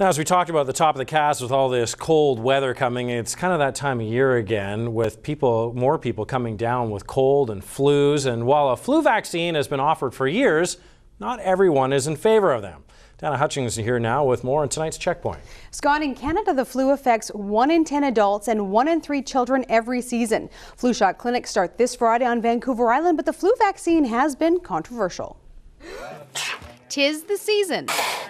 Now, as we talked about at the top of the cast, with all this cold weather coming, it's kind of that time of year again with more people coming down with cold and flus. And while a flu vaccine has been offered for years, not everyone is in favor of them. Dana Hutchings is here now with more on tonight's Checkpoint. Scott, in Canada, the flu affects 1 in 10 adults and 1 in 3 children every season. Flu shot clinics start this Friday on Vancouver Island, but the flu vaccine has been controversial. 'Tis the season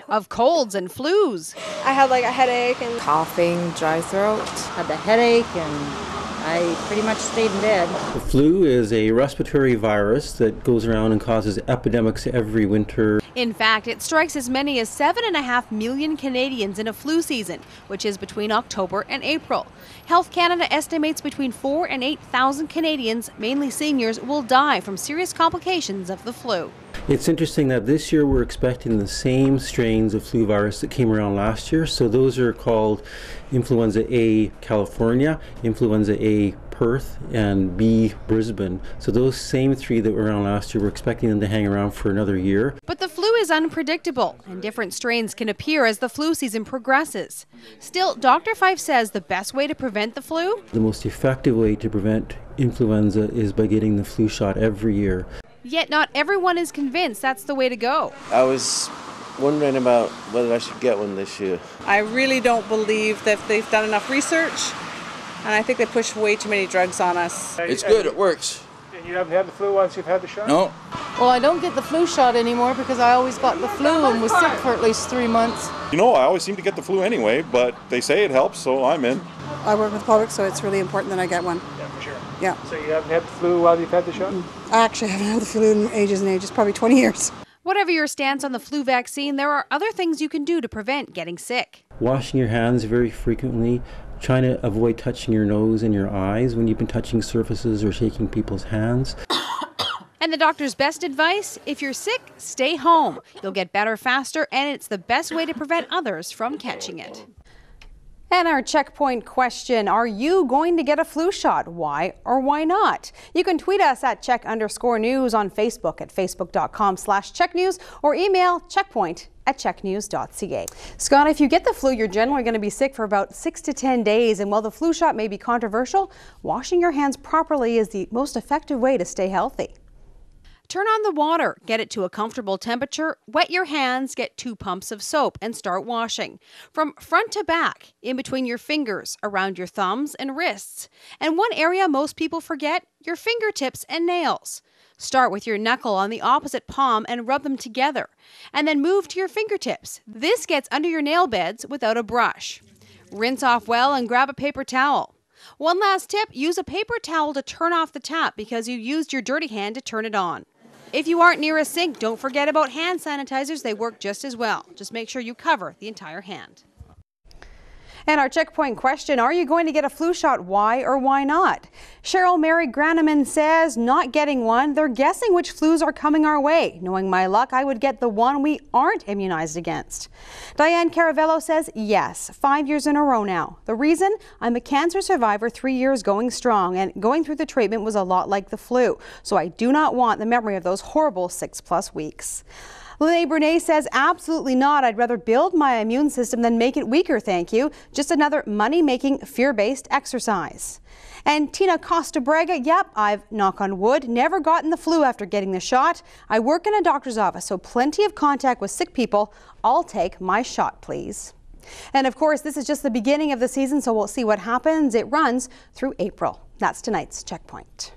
of colds and flus. I had like a headache and coughing, dry throat. Had the headache and I pretty much stayed in bed. The flu is a respiratory virus that goes around and causes epidemics every winter. In fact, it strikes as many as 7.5 million Canadians in a flu season, which is between October and April. Health Canada estimates between 4,000 and 8,000 Canadians, mainly seniors, will die from serious complications of the flu. It's interesting that this year we're expecting the same strains of flu virus that came around last year. So those are called Influenza A California, Influenza A Perth, and B Brisbane. So those same 3 that were around last year, we're expecting them to hang around for another year. But the flu is unpredictable, and different strains can appear as the flu season progresses. Still, Dr. Fife says the best way to prevent the flu? The most effective way to prevent influenza is by getting the flu shot every year. Yet not everyone is convinced that's the way to go. I was wondering about whether I should get one this year. I really don't believe that they've done enough research, and I think they push way too many drugs on us. It's good, it works. You haven't had the flu once you've had the shot? No. Well, I don't get the flu shot anymore because I always got the flu and was sick for at least 3 months. You know, I always seem to get the flu anyway, but they say it helps, so I'm in. I work with the public, so it's really important that I get one. Yeah, for sure. Yeah. So you haven't had the flu while you've had the shot? I actually haven't had the flu in ages and ages, probably 20 years. Whatever your stance on the flu vaccine, there are other things you can do to prevent getting sick. Washing your hands very frequently, trying to avoid touching your nose and your eyes when you've been touching surfaces or shaking people's hands. And the doctor's best advice, if you're sick, stay home. You'll get better faster, and it's the best way to prevent others from catching it. And our Checkpoint question, are you going to get a flu shot? Why or why not? You can tweet us at @check_news on Facebook at facebook.com/checknews or email checkpoint@checknews.ca. Scott, if you get the flu, you're generally going to be sick for about 6 to 10 days. And while the flu shot may be controversial, washing your hands properly is the most effective way to stay healthy. Turn on the water, get it to a comfortable temperature, wet your hands, get 2 pumps of soap and start washing. From front to back, in between your fingers, around your thumbs and wrists. And one area most people forget, your fingertips and nails. Start with your knuckle on the opposite palm and rub them together. And then move to your fingertips. This gets under your nail beds without a brush. Rinse off well and grab a paper towel. One last tip, use a paper towel to turn off the tap because you used your dirty hand to turn it on. If you aren't near a sink, don't forget about hand sanitizers. They work just as well. Just make sure you cover the entire hand. And our Checkpoint question, are you going to get a flu shot? Why or why not? Cheryl Mary Graneman says not getting one. They're guessing which flus are coming our way. Knowing my luck, I would get the one we aren't immunized against. Diane Caravello says yes, 5 years in a row now. The reason? I'm a cancer survivor, 3 years going strong, and going through the treatment was a lot like the flu. So I do not want the memory of those horrible 6+ weeks. Lene Brunei says absolutely not. I'd rather build my immune system than make it weaker, thank you. Just another money-making, fear-based exercise. And Tina Costa Braga, yep, I've, knock on wood, never gotten the flu after getting the shot. I work in a doctor's office, so plenty of contact with sick people. I'll take my shot, please. And of course, this is just the beginning of the season, so we'll see what happens. It runs through April. That's tonight's Checkpoint.